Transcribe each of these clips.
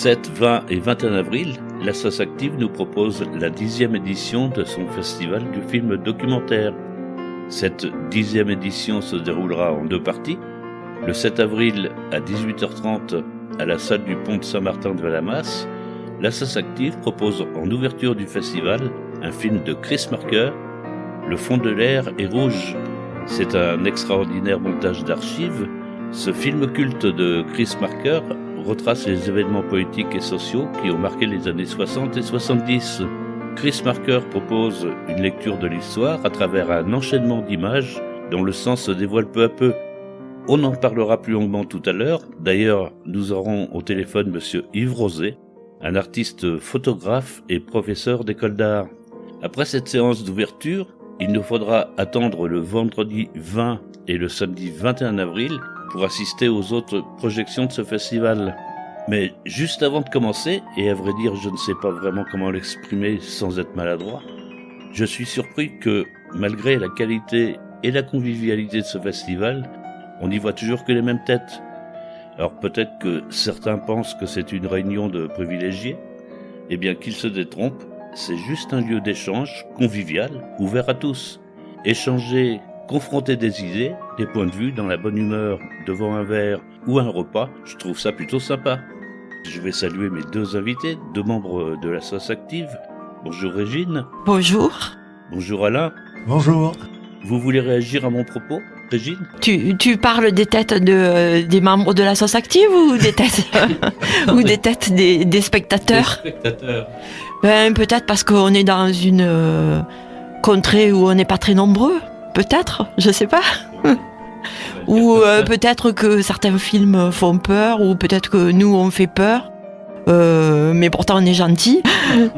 7, 20 et 21 avril, la SOS Active nous propose la 10e édition de son festival du film documentaire. Cette 10e édition se déroulera en 2 parties. Le 7 avril à 18h30 à la salle du pont de Saint-Martin de Valamas, la SOS Active propose en ouverture du festival un film de Chris Marker, Le fond de l'air est rouge. C'est un extraordinaire montage d'archives. Ce film culte de Chris Marker retrace les événements politiques et sociaux qui ont marqué les années 60 et 70. Chris Marker propose une lecture de l'histoire à travers un enchaînement d'images dont le sens se dévoile peu à peu. On en parlera plus longuement tout à l'heure. D'ailleurs, nous aurons au téléphone monsieur Yves Rosé, un artiste photographe et professeur d'école d'art. Après cette séance d'ouverture, il nous faudra attendre le vendredi 20 et le samedi 21 avril pour assister aux autres projections de ce festival. Mais juste avant de commencer, et à vrai dire je ne sais pas vraiment comment l'exprimer sans être maladroit, je suis surpris que, malgré la qualité et la convivialité de ce festival, on n'y voit toujours que les mêmes têtes. Alors peut-être que certains pensent que c'est une réunion de privilégiés, eh bien qu'ils se détrompent, c'est juste un lieu d'échange convivial, ouvert à tous. Échanger, confronter des idées, des points de vue dans la bonne humeur, devant un verre ou un repas, je trouve ça plutôt sympa. Je vais saluer mes 2 invités, 2 membres de la SOS Active. Bonjour Régine. Bonjour. Bonjour Alain. Bonjour. Vous voulez réagir à mon propos, Régine? Tu parles des têtes des membres de la SOS Active ou des têtes ou des têtes des spectateurs? Des spectateurs. Ben, peut-être parce qu'on est dans une contrée où on n'est pas très nombreux. Peut-être, je sais pas. Ou peut-être que certains films font peur, ou peut-être que nous on fait peur. Mais pourtant on est gentil.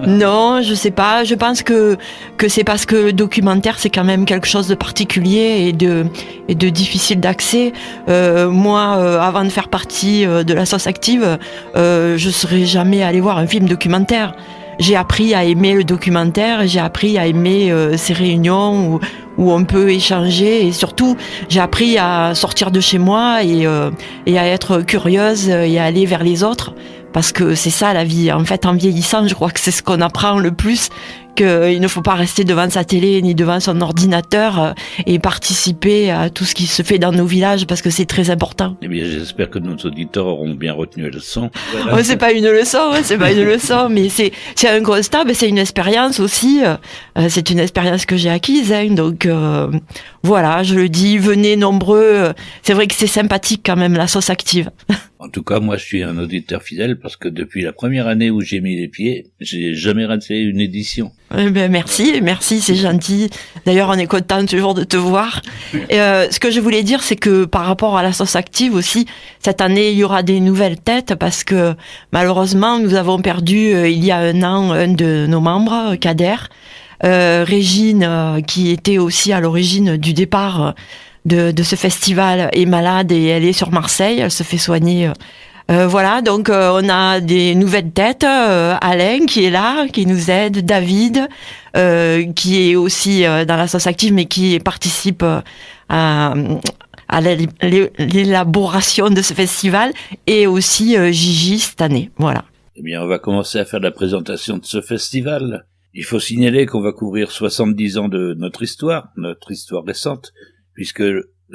Non, je sais pas. Je pense que c'est parce que le documentaire c'est quand même quelque chose de particulier et de difficile d'accès. Moi, avant de faire partie de la SOS Active, je serais jamais allée voir un film documentaire. J'ai appris à aimer le documentaire et j'ai appris à aimer ces réunions où on peut échanger, et surtout j'ai appris à sortir de chez moi et à être curieuse et à aller vers les autres, parce que c'est ça la vie. En fait, en vieillissant, je crois que c'est ce qu'on apprend le plus, qu'il ne faut pas rester devant sa télé ni devant son ordinateur et participer à tout ce qui se fait dans nos villages, parce que c'est très important. Eh bien, j'espère que nos auditeurs auront bien retenu la leçon. Voilà. C'est pas une leçon, c'est pas une leçon, mais c'est un constat, mais c'est une expérience aussi. C'est une expérience que j'ai acquise, hein, donc voilà, je le dis, venez nombreux. C'est vrai que c'est sympathique quand même, la SOS Active. En tout cas, moi, je suis un auditeur fidèle parce que depuis la première année où j'ai mis les pieds, j'ai jamais raté une édition. Ben merci, c'est gentil. D'ailleurs, on est content toujours de te voir. Et, ce que je voulais dire, c'est que par rapport à la SOS Active aussi, cette année, il y aura des nouvelles têtes parce que malheureusement, nous avons perdu il y a 1 an un de nos membres, Kader. Régine, qui était aussi à l'origine du départ de ce festival, est malade et elle est sur Marseille, elle se fait soigner. Voilà, donc on a des nouvelles têtes, Alain qui est là, qui nous aide, David, qui est aussi dans la SOS Active, mais qui participe à l'élaboration de ce festival, et aussi Gigi cette année, voilà. Eh bien, on va commencer à faire la présentation de ce festival. Il faut signaler qu'on va couvrir 70 ans de notre histoire récente, puisque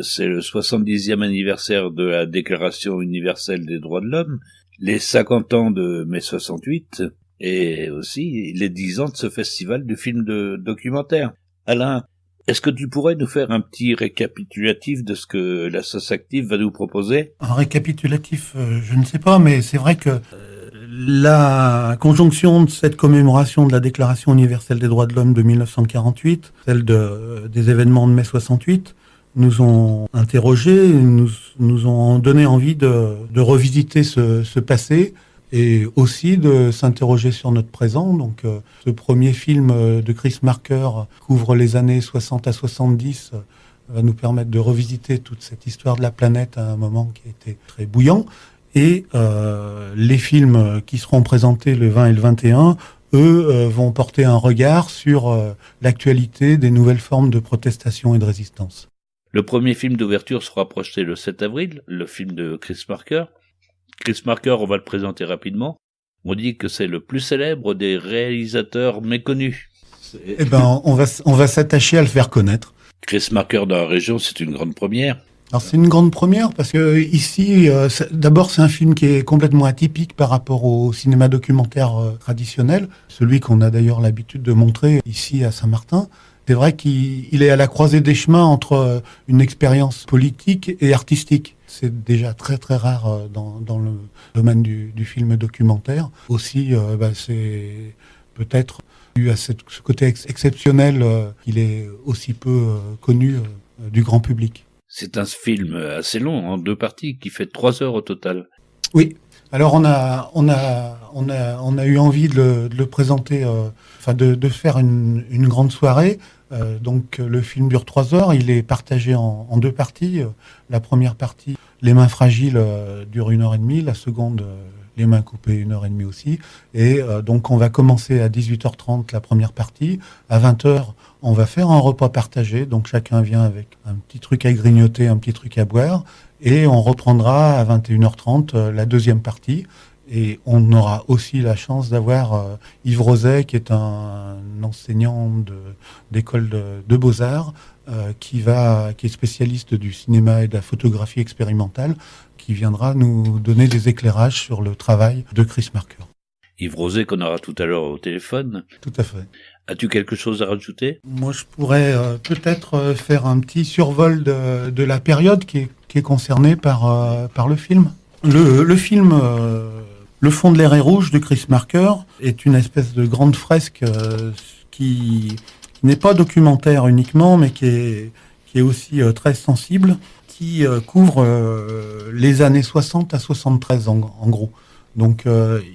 c'est le 70e anniversaire de la Déclaration universelle des droits de l'homme, les 50 ans de mai 68, et aussi les 10 ans de ce festival du film de documentaire. Alain, est-ce que tu pourrais nous faire un petit récapitulatif de ce que la SOS Active va nous proposer? Un récapitulatif, je ne sais pas, mais c'est vrai que la conjonction de cette commémoration de la Déclaration universelle des droits de l'homme de 1948, celle des événements de mai 68, nous ont interrogés, nous ont donné envie de revisiter ce passé et aussi de s'interroger sur notre présent. Donc, ce premier film de Chris Marker couvre les années 60 à 70, va nous permettre de revisiter toute cette histoire de la planète à un moment qui a été très bouillant. Et les films qui seront présentés le 20 et le 21, eux, vont porter un regard sur l'actualité des nouvelles formes de protestation et de résistance. Le premier film d'ouverture sera projeté le 7 avril, le film de Chris Marker. Chris Marker, on va le présenter rapidement. On dit que c'est le plus célèbre des réalisateurs méconnus. Eh ben, on va s'attacher à le faire connaître. Chris Marker dans la région, c'est une grande première. Alors c'est une grande première parce que ici, d'abord c'est un film qui est complètement atypique par rapport au cinéma documentaire traditionnel, celui qu'on a d'ailleurs l'habitude de montrer ici à Saint-Martin. C'est vrai qu'il est à la croisée des chemins entre une expérience politique et artistique. C'est déjà très très rare dans le domaine du film documentaire. Aussi, c'est peut-être dû à ce côté exceptionnel qu'il est aussi peu connu du grand public. C'est un film assez long, en 2 parties, qui fait 3 heures au total. Oui. Alors on a eu envie de le présenter, de faire une grande soirée. Donc le film dure 3 heures. Il est partagé en 2 parties. La première partie, Les mains fragiles, dure 1h30. La seconde, Les mains coupées, 1h30 aussi. Et donc on va commencer à 18h30 la première partie. À 20h, on va faire un repas partagé. Donc chacun vient avec un petit truc à grignoter, un petit truc à boire. Et on reprendra à 21h30 la deuxième partie. Et on aura aussi la chance d'avoir Yves Roset, qui est un enseignant d'école de beaux-arts, qui est spécialiste du cinéma et de la photographie expérimentale, qui viendra nous donner des éclairages sur le travail de Chris Marker. Yves Roset, qu'on aura tout à l'heure au téléphone. Tout à fait. As-tu quelque chose à rajouter ? Moi, je pourrais peut-être faire un petit survol de la période qui est concernée par le film. Le film Le fond de l'air est rouge de Chris Marker est une espèce de grande fresque qui n'est pas documentaire uniquement, mais qui est aussi très sensible, qui couvre les années 60 à 73 en gros. Donc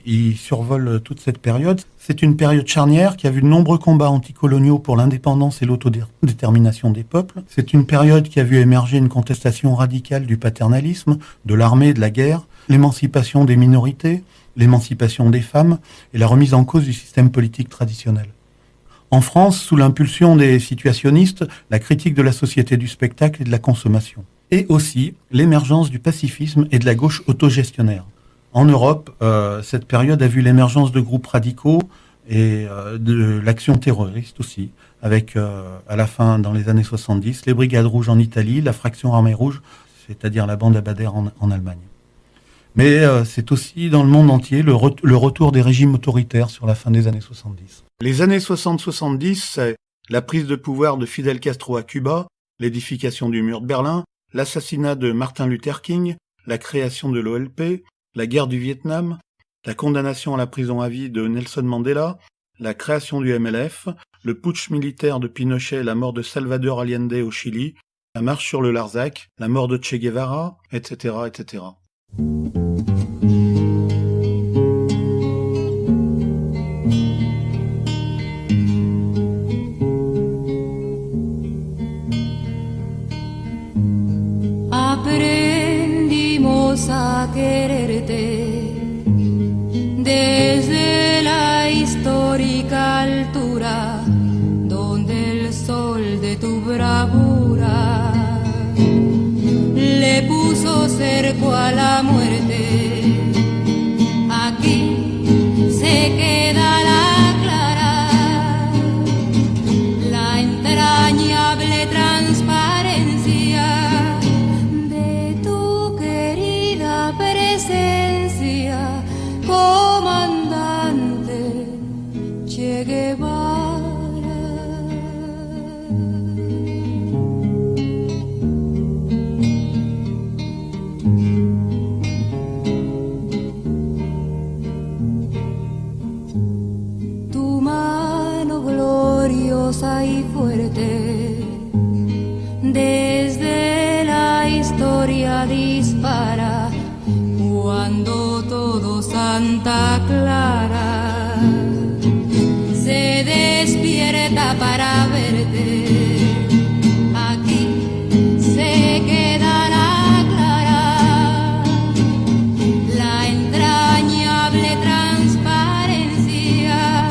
il survole toute cette période. C'est une période charnière qui a vu de nombreux combats anticoloniaux pour l'indépendance et l'autodétermination des peuples. C'est une période qui a vu émerger une contestation radicale du paternalisme, de l'armée, de la guerre, l'émancipation des minorités, l'émancipation des femmes et la remise en cause du système politique traditionnel. En France, sous l'impulsion des situationnistes, la critique de la société du spectacle et de la consommation. Et aussi l'émergence du pacifisme et de la gauche autogestionnaire. En Europe, cette période a vu l'émergence de groupes radicaux et de l'action terroriste aussi, avec à la fin, dans les années 70, les Brigades Rouges en Italie, la fraction Armée Rouge, c'est-à-dire la bande Abadère en Allemagne. Mais c'est aussi dans le monde entier le retour des régimes autoritaires sur la fin des années 70. Les années 60-70, c'est la prise de pouvoir de Fidel Castro à Cuba, l'édification du mur de Berlin, l'assassinat de Martin Luther King, la création de l'OLP, la guerre du Vietnam, la condamnation à la prison à vie de Nelson Mandela, la création du MLF, le putsch militaire de Pinochet et la mort de Salvador Allende au Chili, la marche sur le Larzac, la mort de Che Guevara, etc., etc. Aprendimos a quererte desde la histórica altura donde el sol de tu bravura le puso cerco a la muerte. Aquí se queda la clara, la entrañable transparencia de tu querida presencia, comandante Che Guevara. Y fuerte desde la historia dispara cuando todo Santa Clara se despierta para verte. Aquí se quedará clara la entrañable transparencia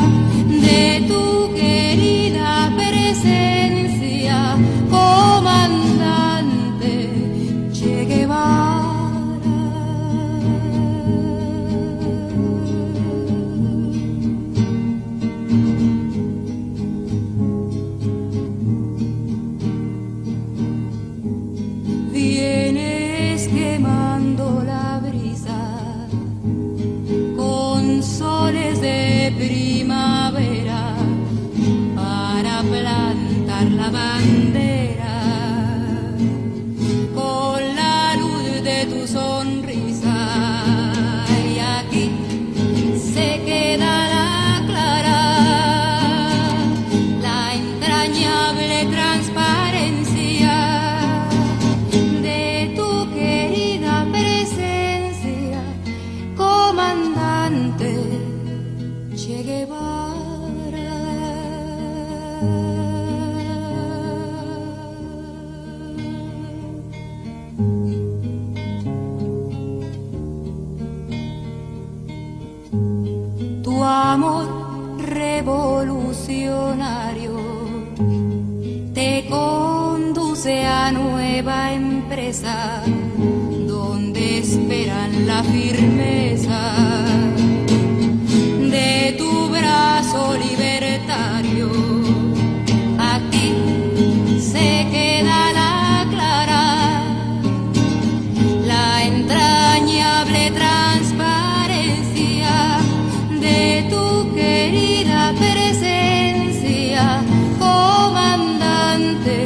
de tu querida presencia, comandante Che Guevara. alzar la bandera con la luz de tu sonrisa. Y aquí se queda la clara, la entrañable transparencia de tu querida presencia, comandante Che Guevara. Tu amor revolucionario te conduce a nueva empresa, donde esperan la firmeza de tu brazo libertario. Aquí se queda la clara, la entrañable transparencia de tu querida presencia, comandante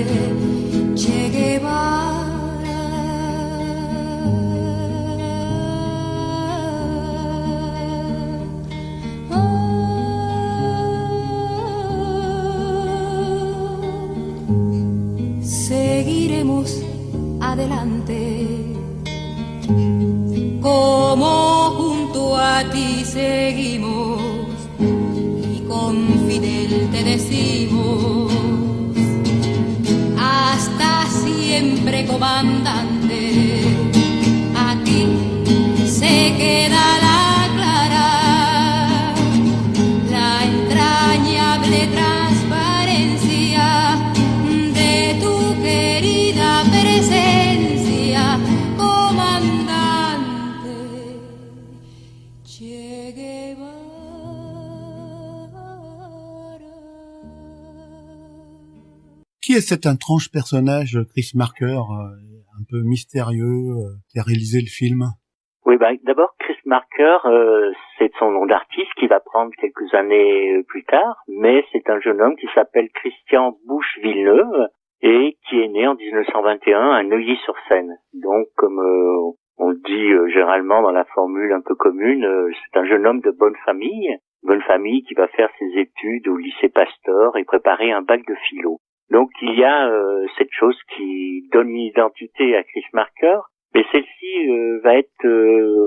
Che Guevara. Seguiremos adelante, como junto a ti seguimos, y con Fidel te decimos, hasta siempre, comandante. Aquí se queda la clara, la entrañable transparencia de tu querida presencia, comandante Che Guevara. Qui est cet étrange personnage, Chris Marker, un peu mystérieux, qui a réalisé le film? Oui, d'abord, Chris Marker, c'est son nom d'artiste qui va prendre quelques années plus tard, mais c'est un jeune homme qui s'appelle Christian Busch Villeneuve et qui est né en 1921 à Neuilly-sur-Seine. Donc, comme on le dit généralement dans la formule un peu commune, c'est un jeune homme de bonne famille qui va faire ses études au lycée Pasteur et préparer un bac de philo. Donc, il y a cette chose qui donne une identité à Chris Marker, mais celle-ci va être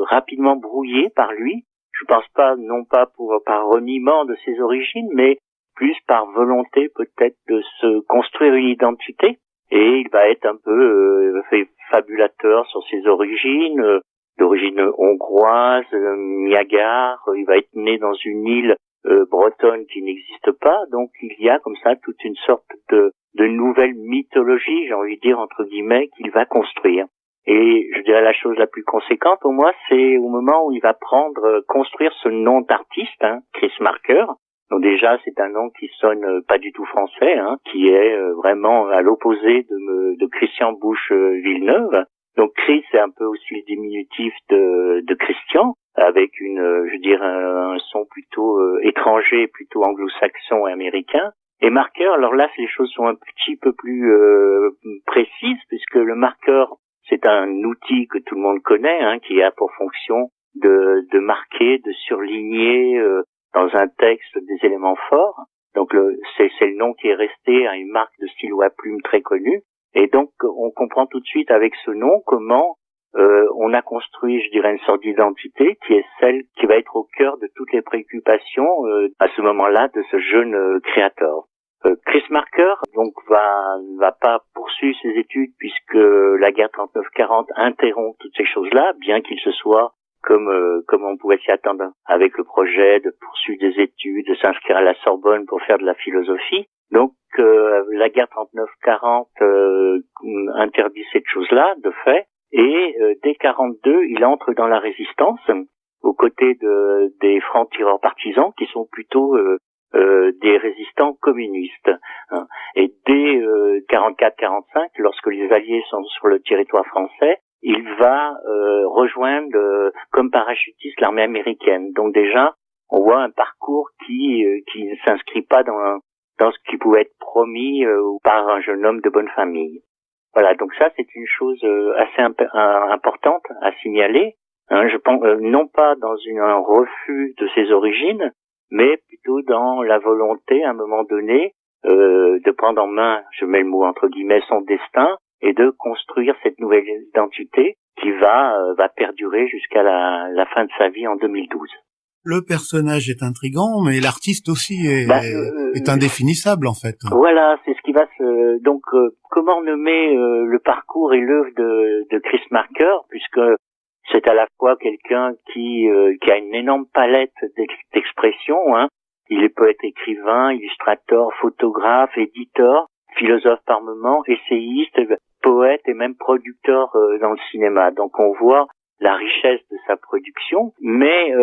rapidement brouillée par lui. Je pense pas, non pas par reniement de ses origines, mais plus par volonté peut-être de se construire une identité. Et il va être un peu fabulateur sur ses origines, d'origine hongroise, Niagara. Il va être né dans une île bretonne qui n'existe pas. Donc il y a comme ça toute une sorte de nouvelle mythologie, j'ai envie de dire entre guillemets, qu'il va construire. Et je dirais la chose la plus conséquente pour moi, c'est au moment où il va construire ce nom d'artiste, Chris Marker. Donc déjà, c'est un nom qui sonne pas du tout français, qui est vraiment à l'opposé de Christian Busch Villeneuve. Donc Chris, c'est un peu aussi le diminutif de Christian, avec un son plutôt étranger, plutôt anglo-saxon et américain. Et Marker, alors là, les choses sont un petit peu plus précises, puisque le marqueur, c'est un outil que tout le monde connaît, qui a pour fonction de marquer, de surligner dans un texte des éléments forts. Donc c'est le nom qui est resté à une marque de stylo à plume très connue. Et donc on comprend tout de suite avec ce nom comment on a construit, je dirais, une sorte d'identité qui est celle qui va être au cœur de toutes les préoccupations à ce moment-là de ce jeune créateur. Chris Marker donc va pas poursuivre ses études puisque la guerre 39-40 interrompt toutes ces choses-là, bien qu'il se soit comme on pouvait s'y attendre avec le projet de poursuivre des études, de s'inscrire à la Sorbonne pour faire de la philosophie. Donc la guerre 39-40 interdit cette chose-là de fait, et dès 42 il entre dans la résistance aux côtés des francs-tireurs partisans qui sont plutôt des résistants communistes. Et dès 44-45, lorsque les Alliés sont sur le territoire français, il va rejoindre comme parachutiste l'armée américaine. Donc déjà, on voit un parcours qui ne s'inscrit pas dans dans ce qui pouvait être promis par un jeune homme de bonne famille. Voilà, donc ça c'est une chose assez importante à signaler. Hein, je pense non pas dans un refus de ses origines, mais plutôt dans la volonté à un moment donné de prendre en main, je mets le mot entre guillemets, son destin et de construire cette nouvelle identité qui va perdurer jusqu'à la fin de sa vie en 2012. Le personnage est intrigant, mais l'artiste aussi est indéfinissable en fait. Voilà, c'est ce qui va se... Donc, comment nommer le parcours et l'œuvre de Chris Marker, puisque c'est à la fois quelqu'un qui a une énorme palette d'expressions. Hein. Il est poète, écrivain, illustrateur, photographe, éditeur, philosophe par moments, essayiste, poète et même producteur dans le cinéma. Donc, on voit la richesse de sa production, mais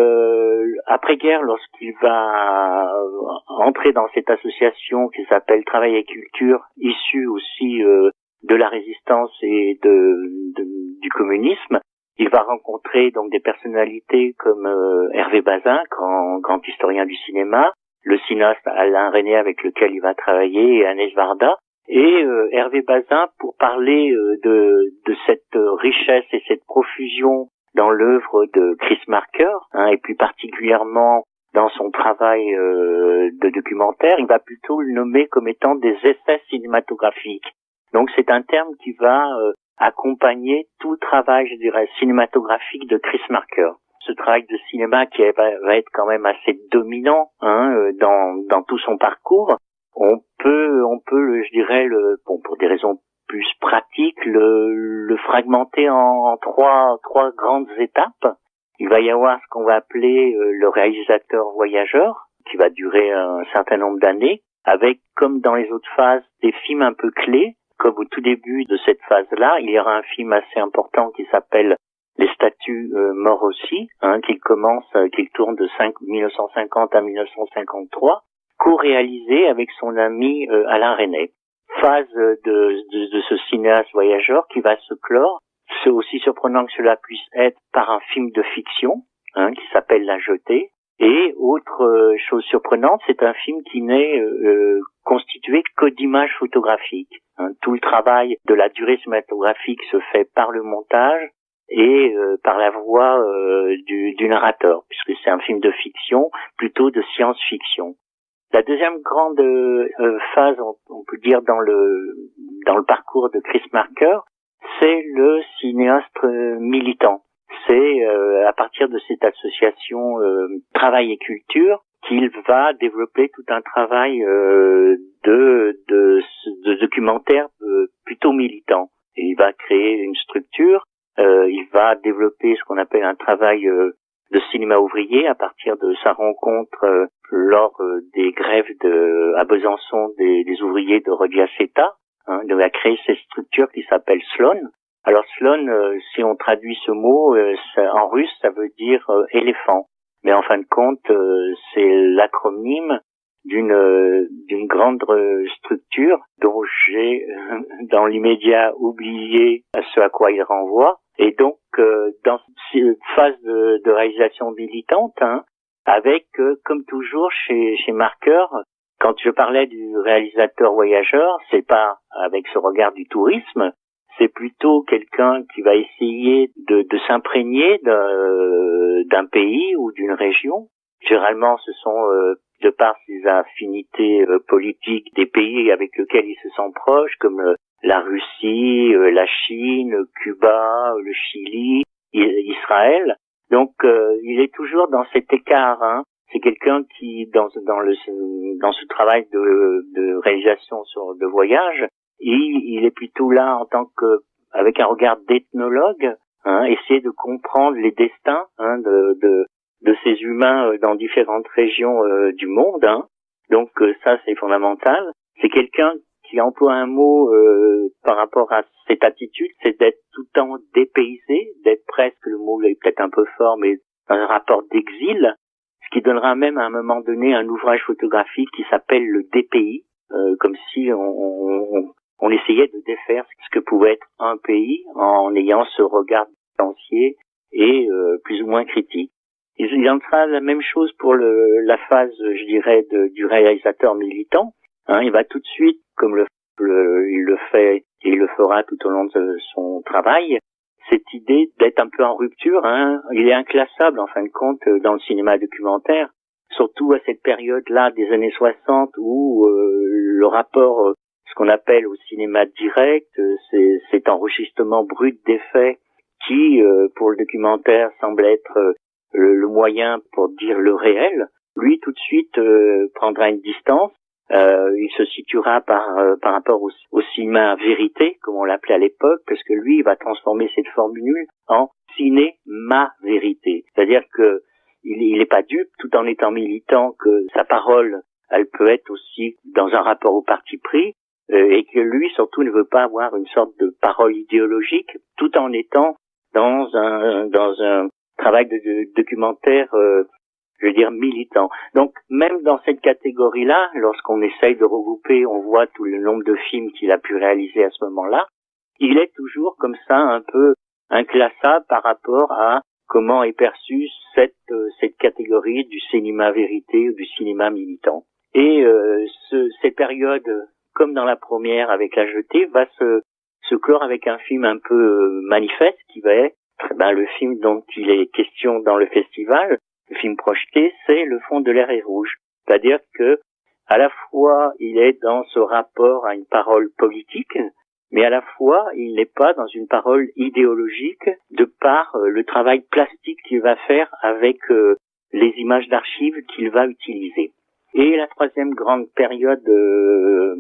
après-guerre, lorsqu'il va entrer dans cette association qui s'appelle Travail et Culture, issue aussi de la résistance et du communisme, il va rencontrer donc des personnalités comme Hervé Bazin, grand historien du cinéma, le cinéaste Alain Resnais avec lequel il va travailler, et Agnès Varda. Et Hervé Bazin, pour parler de cette richesse et cette profusion dans l'œuvre de Chris Marker, hein, et plus particulièrement dans son travail de documentaire, il va plutôt le nommer comme étant des essais cinématographiques. Donc c'est un terme qui va accompagner tout le travail, je dirais, cinématographique de Chris Marker. Ce travail de cinéma qui va être quand même assez dominant dans tout son parcours. On peut, je dirais, pour des raisons plus pratiques, le fragmenter en trois grandes étapes. Il va y avoir ce qu'on va appeler le réalisateur voyageur, qui va durer un certain nombre d'années, avec, comme dans les autres phases, des films un peu clés. Comme au tout début de cette phase-là, il y aura un film assez important qui s'appelle Les statues morts aussi, hein, qui tourne de 1950 à 1953. Co-réalisé avec son ami Alain Resnais. Phase de ce cinéaste voyageur qui va se clore. C'est aussi surprenant que cela puisse être par un film de fiction, hein, qui s'appelle La Jetée. Et autre chose surprenante, c'est un film qui n'est constitué que d'images photographiques. Hein. Tout le travail de la durée cinématographique se fait par le montage et par la voix du narrateur, puisque c'est un film de fiction, plutôt de science-fiction. La deuxième grande phase, on peut dire dans le parcours de Chris Marker, c'est le cinéaste militant. C'est à partir de cette association Travail et Culture qu'il va développer tout un travail de documentaire plutôt militant. Et il va créer une structure, il va développer ce qu'on appelle un travail de cinéma ouvrier à partir de sa rencontre lors des grèves à Besançon des ouvriers de Rodiaceta. Hein, il va créer cette structure qui s'appelle Slon. Alors Slon, si on traduit ce mot en russe, ça veut dire éléphant. Mais en fin de compte, c'est l'acronyme d'une grande structure dont j'ai dans l'immédiat oublié ce à quoi il renvoie. Et donc, dans cette phase de réalisation militante, hein, avec, comme toujours chez Marker, quand je parlais du réalisateur voyageur, c'est pas avec ce regard du tourisme, c'est plutôt quelqu'un qui va essayer de s'imprégner d'un pays ou d'une région. Généralement, ce sont, de par ses affinités politiques, des pays avec lesquels il se sent proche, comme la Russie, la Chine, Cuba, le Chili, Israël. Donc, il est toujours dans cet écart. Hein. C'est quelqu'un qui, dans ce travail de réalisation de voyage, il est plutôt là en tant que, avec un regard d'ethnologue, hein, essayer de comprendre les destins, hein, de ces humains dans différentes régions du monde. Hein. Donc, ça, c'est fondamental. C'est quelqu'un qui emploie un mot par rapport à cette attitude, c'est d'être tout le temps dépaysé, d'être presque, le mot est peut-être un peu fort, mais dans un rapport d'exil, ce qui donnera même à un moment donné un ouvrage photographique qui s'appelle Le Dépays, comme si on essayait de défaire ce que pouvait être un pays en ayant ce regard distancié et plus ou moins critique. Il en sera la même chose pour la phase, je dirais, du réalisateur militant. Il va tout de suite, comme il le fait et il le fera tout au long de son travail, cette idée d'être un peu en rupture, il est inclassable en fin de compte dans le cinéma documentaire, surtout à cette période-là des années 60 où le rapport, ce qu'on appelle au cinéma direct, cet enregistrement brut des faits qui, pour le documentaire, semble être le moyen pour dire le réel, lui tout de suite prendra une distance. Il se situera par rapport au cinéma vérité, comme on l'appelait à l'époque, parce que lui, il va transformer cette formule en ciné-ma-vérité. C'est-à-dire que il n'est pas dupe, tout en étant militant, que sa parole, elle peut être aussi dans un rapport au parti pris, et que lui, surtout, ne veut pas avoir une sorte de parole idéologique, tout en étant dans un travail de documentaire, je veux dire, militant. Donc, même dans cette catégorie-là, lorsqu'on essaye de regrouper, on voit tout le nombre de films qu'il a pu réaliser à ce moment-là, il est toujours comme ça un peu inclassable par rapport à comment est perçue cette catégorie du cinéma vérité ou du cinéma militant. Et cette période, comme dans la première avec La Jetée, va se clore avec un film un peu manifeste qui va être le film dont il est question dans le festival. Le film projeté, c'est Le fond de l'air est rouge. C'est-à-dire que, à la fois, il est dans ce rapport à une parole politique, mais à la fois, il n'est pas dans une parole idéologique de par le travail plastique qu'il va faire avec les images d'archives qu'il va utiliser. Et la troisième grande période,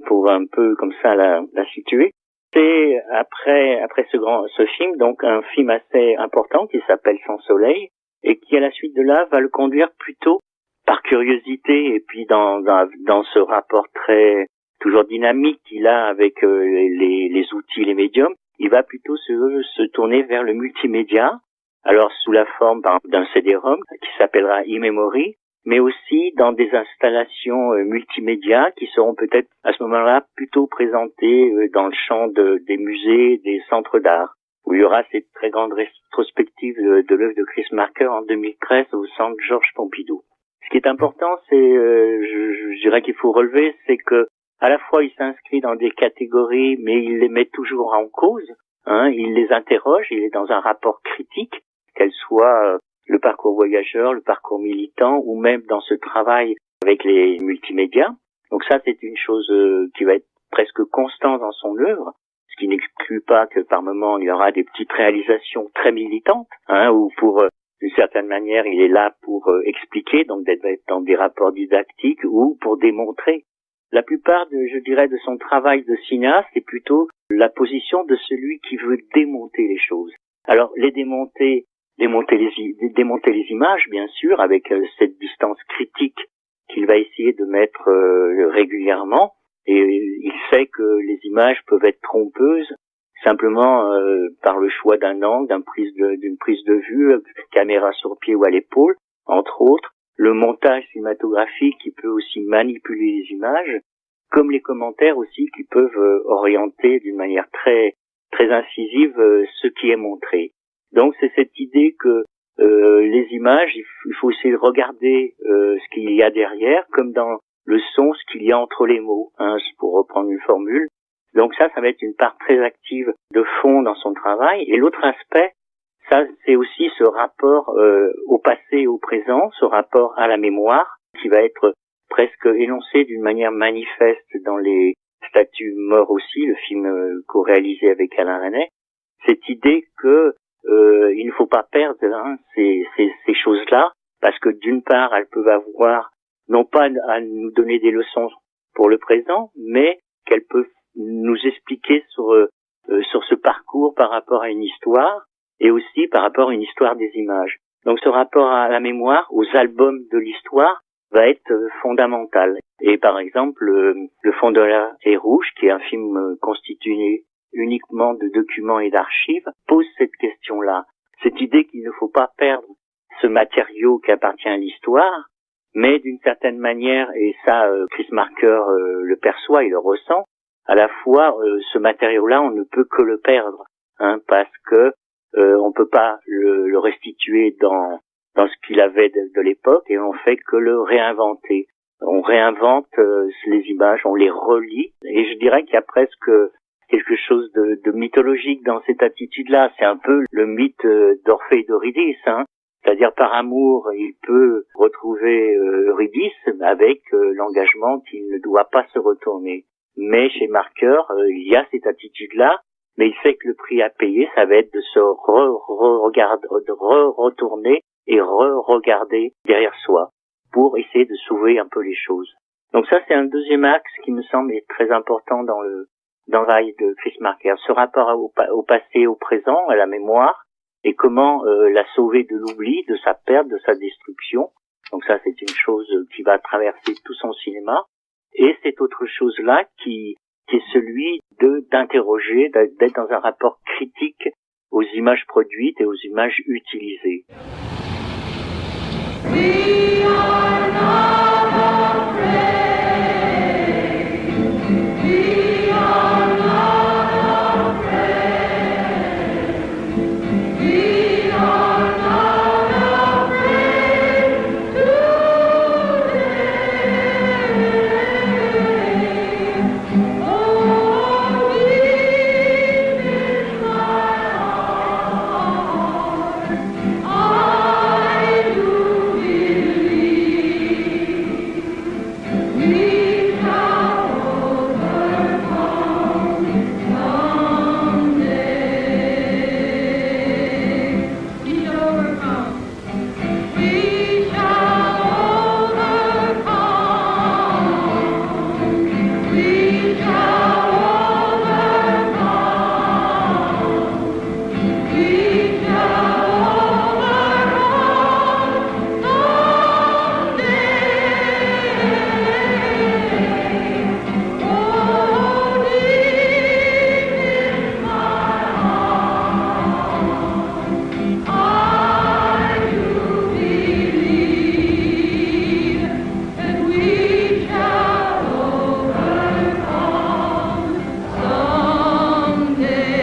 pour un peu comme ça la situer, c'est après ce film, donc un film assez important qui s'appelle Sans soleil, et qui à la suite de là va le conduire plutôt par curiosité et puis dans ce rapport très toujours dynamique qu'il a avec les outils, les médiums, il va plutôt se tourner vers le multimédia, alors sous la forme d'un CD-ROM qui s'appellera eMemory, mais aussi dans des installations multimédia qui seront peut-être à ce moment-là plutôt présentées dans le champ des musées, des centres d'art, où il y aura cette très grande rétrospective de l'œuvre de Chris Marker en 2013 au centre Georges Pompidou. Ce qui est important, c'est, je dirais qu'il faut relever, c'est que à la fois il s'inscrit dans des catégories, mais il les met toujours en cause. Il les interroge, il est dans un rapport critique, qu'elle soit le parcours voyageur, le parcours militant, ou même dans ce travail avec les multimédias. Donc ça, c'est une chose qui va être presque constante dans son œuvre, ce qui n'exclut pas que par moments il y aura des petites réalisations très militantes, où pour d'une certaine manière il est là pour expliquer, donc d'être dans des rapports didactiques ou pour démontrer. La plupart, je dirais, de son travail de cinéaste est plutôt la position de celui qui veut démonter les choses. Alors les démonter les images, bien sûr, avec cette distance critique qu'il va essayer de mettre régulièrement. Et il sait que les images peuvent être trompeuses simplement par le choix d'un angle, d'une prise de vue, caméra sur pied ou à l'épaule, entre autres. Le montage cinématographique qui peut aussi manipuler les images, comme les commentaires aussi qui peuvent orienter d'une manière très très incisive ce qui est montré. Donc c'est cette idée que les images, il faut essayer de regarder ce qu'il y a derrière, comme dans le son, ce qu'il y a entre les mots, pour reprendre une formule. Donc ça va être une part très active de fond dans son travail. Et l'autre aspect, ça c'est aussi ce rapport au passé et au présent, ce rapport à la mémoire, qui va être presque énoncé d'une manière manifeste dans les statues morts aussi, le film co-réalisé avec Alain Resnais. Cette idée que il ne faut pas perdre ces choses-là, parce que d'une part, elles peuvent avoir, non pas à nous donner des leçons pour le présent, mais qu'elles peuvent nous expliquer sur ce parcours par rapport à une histoire, et aussi par rapport à une histoire des images. Donc ce rapport à la mémoire, aux albums de l'histoire, va être fondamental. Et par exemple, Le fond de l'air est rouge, qui est un film constitué uniquement de documents et d'archives, pose cette question-là. Cette idée qu'il ne faut pas perdre ce matériau qui appartient à l'histoire, mais d'une certaine manière, et ça Chris Marker le perçoit, il le ressent, à la fois ce matériau-là, on ne peut que le perdre, parce que on peut pas le restituer dans ce qu'il avait de l'époque, et on fait que le réinventer. on réinvente les images, on les relie, et je dirais qu'il y a presque quelque chose de mythologique dans cette attitude-là. C'est un peu le mythe d'Orphée et d'Eurydice, hein. C'est-à-dire par amour, il peut retrouver Eurydice avec l'engagement qu'il ne doit pas se retourner. Mais chez Marker, il y a cette attitude-là, mais il sait que le prix à payer, ça va être de se retourner et regarder derrière soi pour essayer de sauver un peu les choses. Donc ça, c'est un deuxième axe qui me semble être très important dans le travail de Chris Marker. Ce rapport au passé, au présent, à la mémoire, et comment la sauver de l'oubli, de sa perte, de sa destruction. Donc ça, c'est une chose qui va traverser tout son cinéma. Et cette autre chose-là qui est celui d'interroger, d'être dans un rapport critique aux images produites et aux images utilisées. We are not afraid. We are not afraid. We are not afraid today. Oh, deep in my heart, I do believe we shall overcome someday. We shall overcome. We shall overcome. We shall overcome. We shall overcome someday. Oh, deep in my heart, I do believe that we shall overcome someday.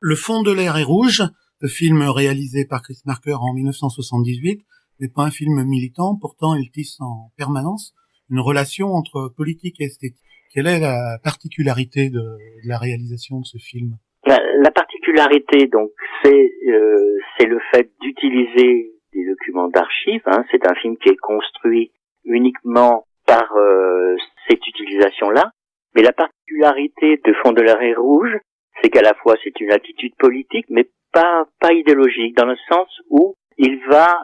Le fond de l'air est rouge, le film réalisé par Chris Marker en 1978, n'est pas un film militant, pourtant il tisse en permanence une relation entre politique et esthétique. Quelle est la particularité de la réalisation de ce film? La particularité, donc, c'est le fait d'utiliser des documents d'archives, hein. C'est un film qui est construit uniquement par cette utilisation-là. Mais la particularité de Fond de l'air est rouge, c'est qu'à la fois c'est une attitude politique, mais pas idéologique, dans le sens où il va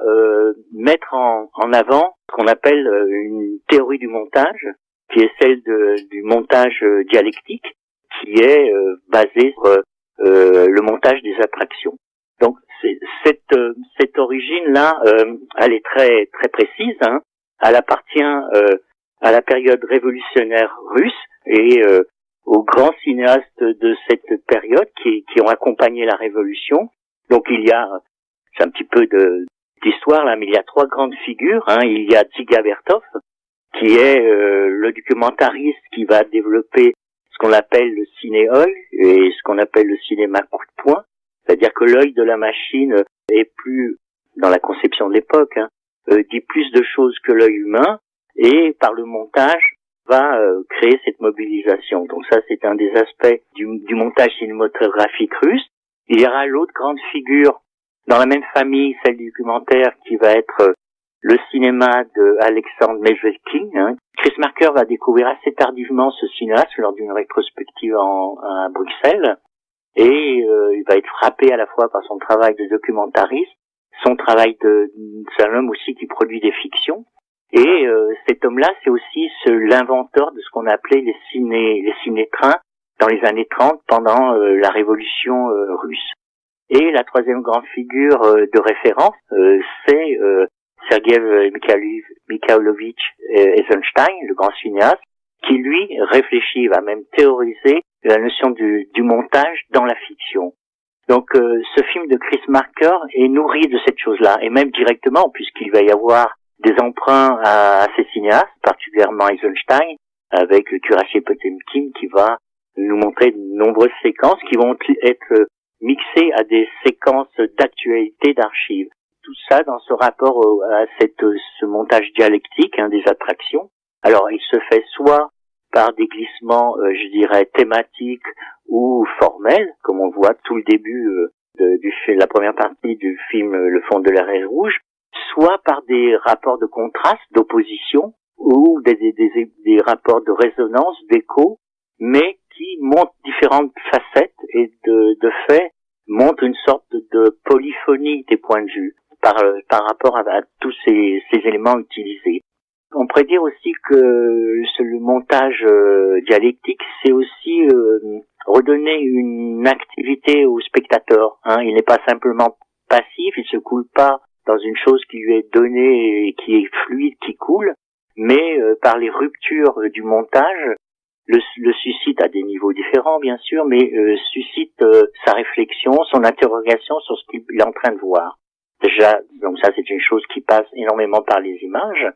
mettre en avant ce qu'on appelle une théorie du montage, qui est celle du montage dialectique, qui est basée sur le montage des attractions. Donc cette origine-là, elle est très très précise, hein. Elle appartient à la période révolutionnaire russe et aux grands cinéastes de cette période qui ont accompagné la révolution. Donc il y a, c'est un petit peu d'histoire là, mais il y a trois grandes figures, hein. Il y a Dziga Vertov, qui est le documentariste qui va développer ce qu'on appelle le ciné-œil et ce qu'on appelle le cinéma coup de poing. C'est-à-dire que l'œil de la machine est plus, dans la conception de l'époque, hein, dit plus de choses que l'œil humain, et par le montage va créer cette mobilisation. Donc ça, c'est un des aspects du montage cinématographique russe. Il y aura l'autre grande figure dans la même famille, celle du documentaire, qui va être le cinéma de Alexandre Mezhelkin, hein. Chris Marker va découvrir assez tardivement ce cinéaste lors d'une rétrospective à Bruxelles, et il va être frappé à la fois par son travail de documentariste, son travail c'est un homme aussi qui produit des fictions, et cet homme-là, c'est aussi l'inventeur de ce qu'on appelait les ciné-trains dans les années 30 pendant la révolution russe. Et la troisième grande figure de référence, c'est Sergei Mikhailovich Eisenstein, le grand cinéaste, qui lui réfléchit, va même théoriser la notion du montage dans la fiction. Donc ce film de Chris Marker est nourri de cette chose-là, et même directement, puisqu'il va y avoir des emprunts à ces cinéastes, particulièrement Eisenstein, avec Kurášej Potemkin qui va nous montrer de nombreuses séquences qui vont être mixées à des séquences d'actualité d'archives. Tout ça dans ce rapport à ce montage dialectique des attractions. Alors, il se fait soit par des glissements, je dirais, thématiques ou formels, comme on voit tout le début la première partie du film Le fond de l'air est rouge, soit par des rapports de contraste, d'opposition, ou des rapports de résonance, d'écho, mais qui montrent différentes facettes et de fait montrent une sorte de polyphonie des points de vue par rapport à tous ces éléments utilisés. On pourrait dire aussi que le montage dialectique, c'est aussi redonner une activité au spectateur. Il n'est pas simplement passif, il se coule pas dans une chose qui lui est donnée et qui est fluide, qui coule, mais par les ruptures du montage, le suscite à des niveaux différents bien sûr, mais suscite sa réflexion, son interrogation sur ce qu'il est en train de voir. Déjà, donc ça c'est une chose qui passe énormément par les images.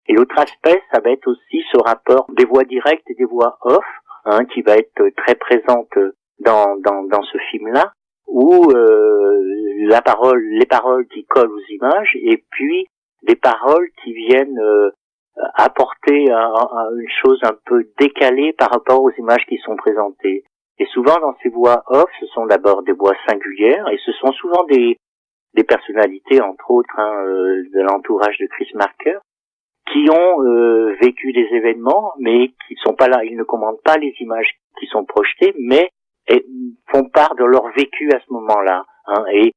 Et l'autre aspect, ça va être aussi ce rapport des voix directes et des voix off, qui va être très présente dans ce film-là, où les paroles qui collent aux images, et puis des paroles qui viennent apporter une chose un peu décalée par rapport aux images qui sont présentées. Et souvent dans ces voix off, ce sont d'abord des voix singulières, et ce sont souvent des personnalités, entre autres, de l'entourage de Chris Marker, qui ont vécu des événements, mais qui ne sont pas là. Ils ne commandent pas les images qui sont projetées, mais font part de leur vécu à ce moment-là. Et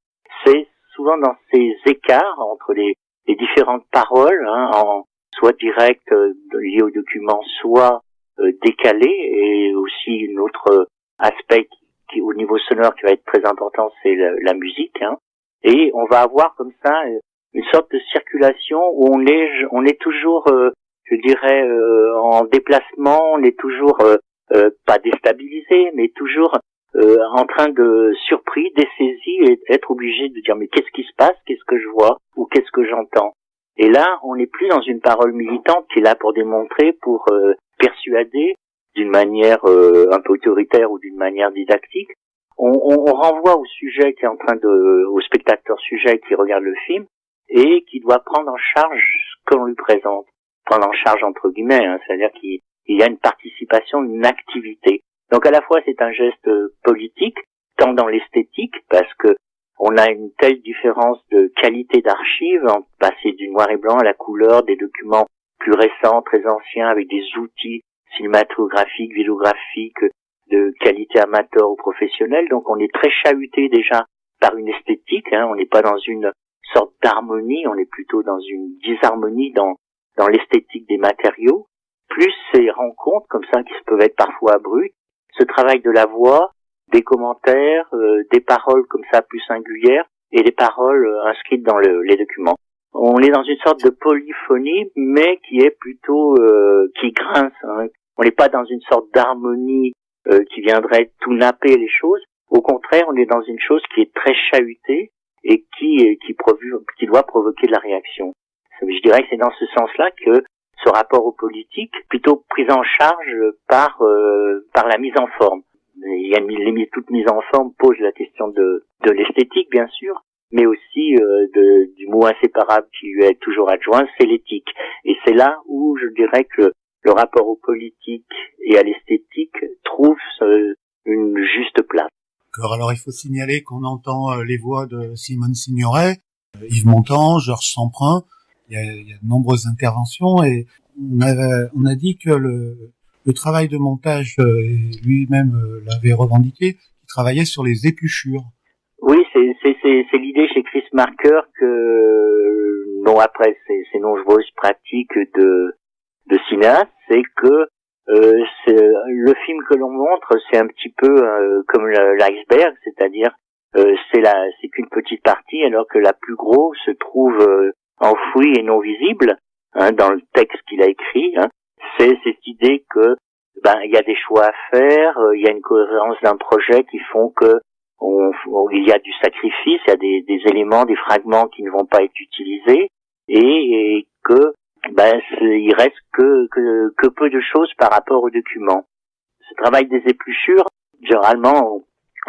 c'est souvent dans ces écarts entre les différentes paroles, soit directes liées au document, soit décalées, et aussi une autre aspect qui au niveau sonore qui va être très important, c'est la musique. Et on va avoir comme ça une sorte de circulation où on est toujours, je dirais, en déplacement, on est toujours pas déstabilisé, mais toujours en train de surpris, dessaisi, et être obligé de dire mais qu'est-ce qui se passe, qu'est-ce que je vois ou qu'est-ce que j'entends. Et là, on n'est plus dans une parole militante qui est là pour démontrer, pour persuader d'une manière un peu autoritaire ou d'une manière didactique. On renvoie au sujet qui est au spectateur sujet qui regarde le film et qui doit prendre en charge ce que l'on lui présente. Prendre en charge entre guillemets, c'est-à-dire qu'il y a une participation, une activité. Donc à la fois c'est un geste politique, tant dans l'esthétique, parce que on a une telle différence de qualité d'archives, passer du noir et blanc à la couleur, des documents plus récents, très anciens, avec des outils cinématographiques, vidéographiques, de qualité amateur ou professionnelle. Donc on est très chahuté déjà par une esthétique, on n'est pas dans une sorte d'harmonie, on est plutôt dans une disharmonie dans l'esthétique des matériaux. Plus ces rencontres comme ça qui peuvent être parfois abruptes, ce travail de la voix, des commentaires, des paroles comme ça plus singulières et des paroles inscrites dans les documents. On est dans une sorte de polyphonie, mais qui est plutôt qui grince. On n'est pas dans une sorte d'harmonie qui viendrait tout napper les choses. Au contraire, on est dans une chose qui est très chahutée et qui doit provoquer de la réaction. Je dirais que c'est dans ce sens-là que ce rapport aux politiques, plutôt pris en charge par la mise en forme. Toute mise en forme pose la question de l'esthétique, bien sûr, mais aussi du mot inséparable qui lui est toujours adjoint, c'est l'éthique. Et c'est là où je dirais que le rapport aux politiques et à l'esthétique trouve une juste place. Alors il faut signaler qu'on entend les voix de Simone Signoret, Yves Montand, Georges Semprun. Il y a de nombreuses interventions et on a dit que le travail de montage, lui-même l'avait revendiqué, il travaillait sur les épluchures. Oui, c'est l'idée chez Chris Marker que, non après ces nombreuses pratiques de cinéaste, c'est que le film que l'on montre, c'est un petit peu comme l'iceberg, c'est-à-dire c'est qu'une petite partie, alors que la plus grosse se trouve enfouie et non visible dans le texte qu'il a écrit. C'est cette idée que il y a des choix à faire, il y a une cohérence d'un projet qui font que il y a du sacrifice, il y a des éléments, des fragments qui ne vont pas être utilisés et que il reste que peu de choses par rapport au document. travail des épluchures, généralement,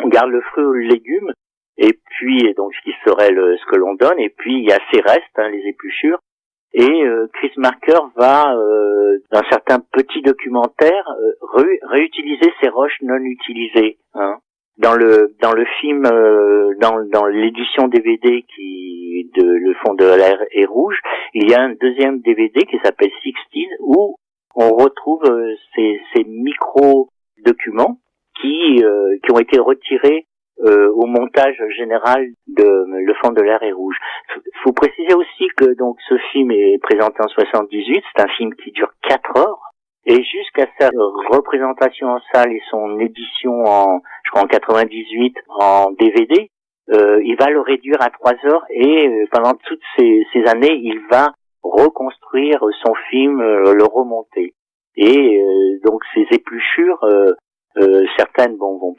on garde le fruit ou le légume, et puis, donc, ce qui serait ce que l'on donne, et puis, il y a ces restes, les épluchures, et Chris Marker va, dans certains petits documentaires, réutiliser ces roches non utilisées, hein. Dans le film, dans l'édition DVD de Le fond de l'air est rouge, il y a un deuxième DVD qui s'appelle Sixties où on retrouve ces micro-documents qui ont été retirés au montage général de Le fond de l'air est rouge. Faut préciser aussi que donc ce film est présenté en 78, c'est un film qui dure 4 heures. Et jusqu'à sa représentation en salle et son édition je crois en 98 en DVD, il va le réduire à 3 heures et pendant toutes ces années, il va reconstruire son film, le remonter. Et donc ces épluchures, certaines vont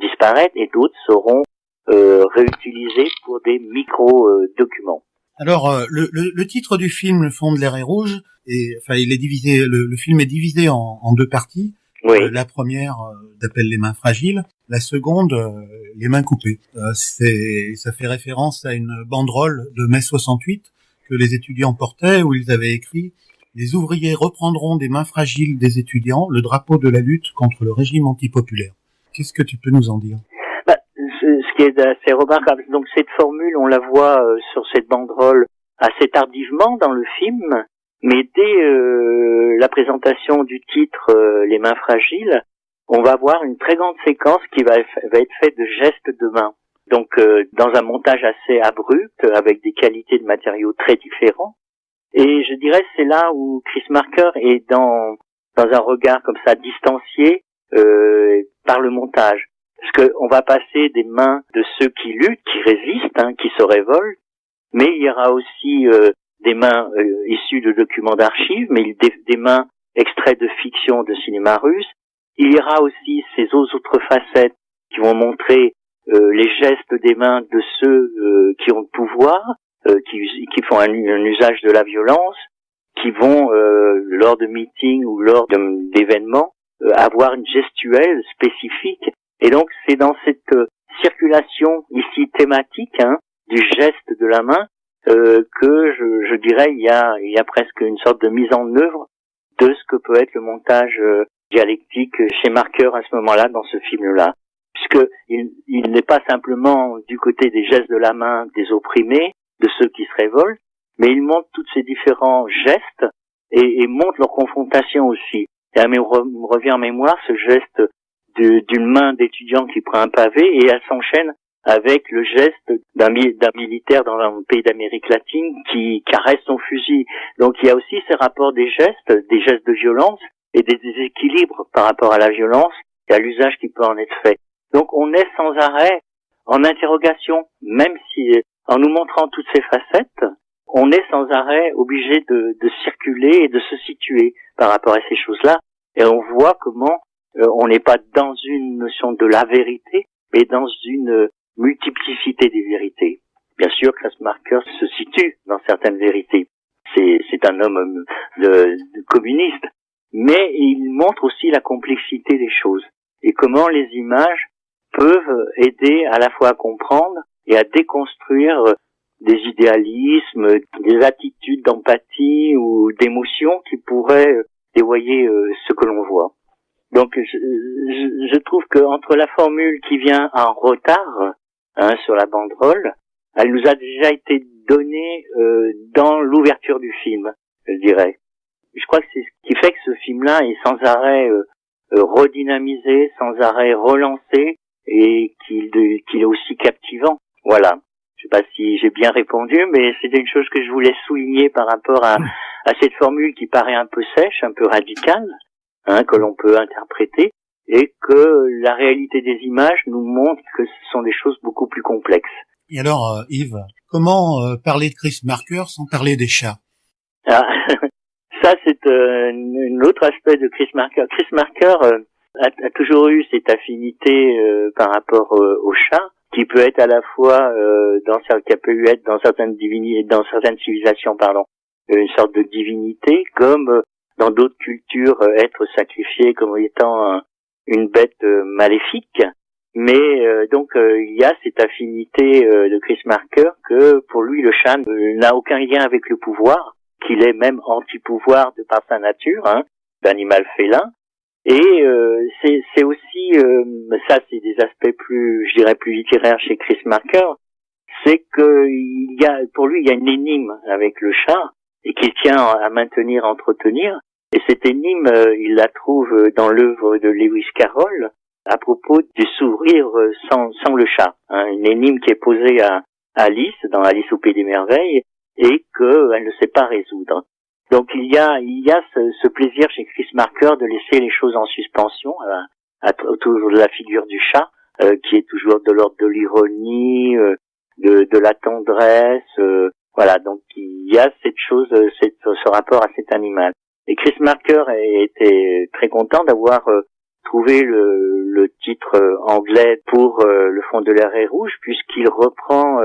disparaître et d'autres seront réutilisées pour des micro-documents. Alors, le titre du film, Le fond de l'air est rouge, il est divisé. Le film est divisé en 2 parties. Oui. La première s'appelle Les mains fragiles. La seconde, Les mains coupées. Ça fait référence à une banderole de mai 68 que les étudiants portaient où ils avaient écrit « Les ouvriers reprendront des mains fragiles des étudiants le drapeau de la lutte contre le régime antipopulaire ». Qu'est-ce que tu peux nous en dire ? Ce qui est assez remarquable, donc cette formule, on la voit sur cette banderole assez tardivement dans le film, mais dès la présentation du titre Les mains fragiles, on va voir une très grande séquence qui va être faite de gestes de main. Donc dans un montage assez abrupt, avec des qualités de matériaux très différents. Et je dirais c'est là où Chris Marker est dans un regard comme ça distancié par le montage. Parce que on va passer des mains de ceux qui luttent, qui résistent, qui se révoltent, mais il y aura aussi des mains issues de documents d'archives, mais des mains extraits de fiction de cinéma russe. Il y aura aussi ces autres facettes qui vont montrer les gestes des mains de ceux qui ont le pouvoir, qui font un usage de la violence, qui vont, lors de meetings ou lors d'événements, avoir une gestuelle spécifique. Et donc, c'est dans cette circulation ici thématique du geste de la main que je dirais il y a presque une sorte de mise en œuvre de ce que peut être le montage dialectique chez Marker à ce moment-là dans ce film-là, puisque il n'est pas simplement du côté des gestes de la main des opprimés, de ceux qui se révoltent, mais il montre tous ces différents gestes et montre leur confrontation aussi. Et me revient en mémoire ce geste d'une main d'étudiant qui prend un pavé et elle s'enchaîne avec le geste d'un militaire dans un pays d'Amérique latine qui caresse son fusil. Donc il y a aussi ces rapports des gestes de violence et des déséquilibres par rapport à la violence et à l'usage qui peut en être fait. Donc on est sans arrêt en interrogation, même si en nous montrant toutes ces facettes, on est sans arrêt obligé de circuler et de se situer par rapport à ces choses-là. Et on voit comment on n'est pas dans une notion de la vérité, mais dans une multiplicité des vérités. Bien sûr, Chris Marker se situe dans certaines vérités. C'est un homme de communiste, mais il montre aussi la complexité des choses et comment les images peuvent aider à la fois à comprendre et à déconstruire des idéalismes, des attitudes d'empathie ou d'émotion qui pourraient dévoyer ce que l'on voit. Donc je trouve que entre la formule qui vient en retard sur la banderole, elle nous a déjà été donnée dans l'ouverture du film, je dirais. Je crois que c'est ce qui fait que ce film-là est sans arrêt redynamisé, sans arrêt relancé et qu'il est aussi captivant. Voilà. Je sais pas si j'ai bien répondu, mais c'était une chose que je voulais souligner par rapport à cette formule qui paraît un peu sèche, un peu radicale, que l'on peut interpréter, et que la réalité des images nous montre que ce sont des choses beaucoup plus complexes. Et alors, Yves, comment parler de Chris Marker sans parler des chats ? Ça, c'est un autre aspect de Chris Marker. Chris Marker a toujours eu cette affinité par rapport aux chats, qui peut être à la fois qui a pu être dans certaines divinités, dans certaines civilisations, une sorte de divinité, comme dans d'autres cultures être sacrifié comme étant une bête maléfique. Mais donc il y a cette affinité de Chris Marker que pour lui le chat n'a aucun lien avec le pouvoir, qu'il est même anti-pouvoir de par sa nature, d'animal félin. Et c'est aussi ça, c'est des aspects plus, je dirais, plus littéraires chez Chris Marker, c'est que pour lui il y a une énigme avec le chat et qu'il tient à maintenir, à entretenir. Et cette énigme, il la trouve dans l'œuvre de Lewis Carroll à propos du sourire sans le chat. Une énigme qui est posée à Alice dans Alice au Pays des Merveilles et qu'elle ne sait pas résoudre. Donc il y a ce plaisir chez Chris Marker de laisser les choses en suspension autour de la figure du chat, qui est toujours de l'ordre de l'ironie, de la tendresse. Voilà, donc il y a cette chose, ce rapport à cet animal. Et Chris Marker était très content d'avoir trouvé le titre anglais pour Le fond de l'air est rouge, puisqu'il reprend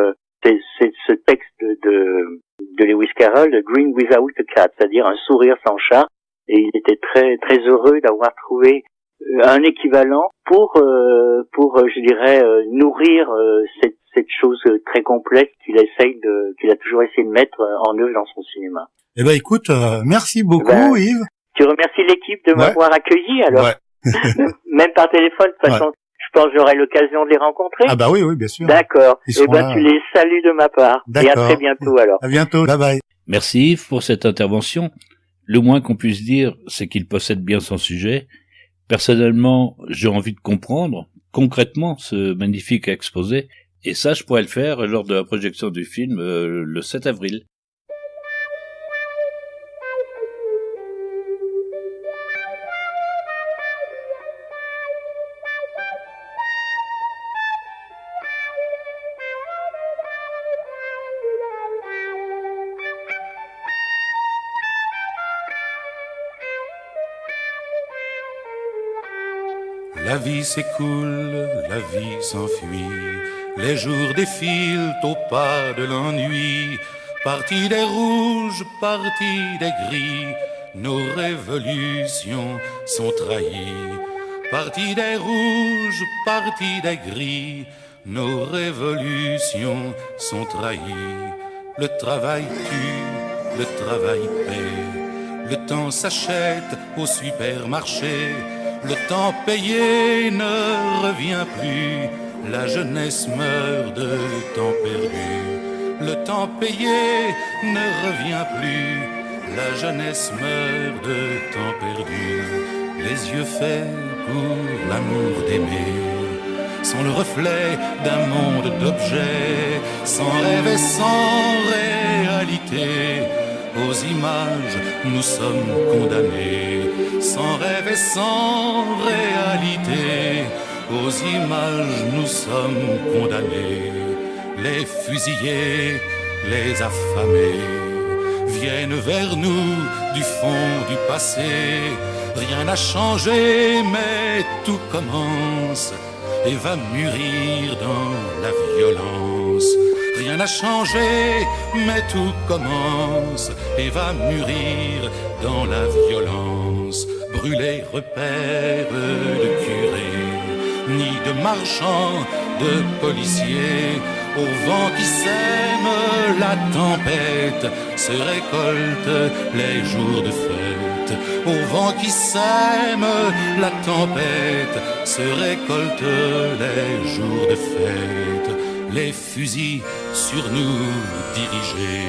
ce texte de Lewis Carroll, Green Without a Cat, c'est-à-dire un sourire sans chat. Et il était très très heureux d'avoir trouvé un équivalent pour je dirais nourrir cette chose très complexe qu'il a toujours essayé de mettre en œuvre dans son cinéma. Eh ben écoute, merci beaucoup Yves. Tu remercies l'équipe de m'avoir accueilli alors. Même par téléphone, de toute façon, je pense que j'aurai l'occasion de les rencontrer. Ah bah oui, bien sûr. D'accord. Eh ben tu les salues de ma part. D'accord. Et à très bientôt alors. À bientôt, bye bye. Merci Yves pour cette intervention. Le moins qu'on puisse dire, c'est qu'il possède bien son sujet. Personnellement, j'ai envie de comprendre concrètement ce magnifique exposé, et ça, je pourrais le faire lors de la projection du film le 7 avril. La vie s'écoule, la vie s'enfuit, les jours défilent au pas de l'ennui. Parti des rouges, parti des gris, nos révolutions sont trahies. Parti des rouges, parti des gris, nos révolutions sont trahies. Le travail tue, le travail paie, le temps s'achète au supermarché. Le temps payé ne revient plus, la jeunesse meurt de temps perdu. Le temps payé ne revient plus, la jeunesse meurt de temps perdu. Les yeux faits pour l'amour d'aimer sont le reflet d'un monde d'objets, sans rêve et sans réalité. Aux images nous sommes condamnés, sans rêve et sans réalité. Aux images nous sommes condamnés. Les fusillés, les affamés viennent vers nous du fond du passé. Rien n'a changé mais tout commence et va mûrir dans la violence. Rien n'a changé, mais tout commence et va mûrir dans la violence. Brûler repères de curés, ni de marchands, de policiers. Au vent qui sème la tempête se récoltent les jours de fête. Au vent qui sème la tempête se récoltent les jours de fête. Les fusils sur nous dirigés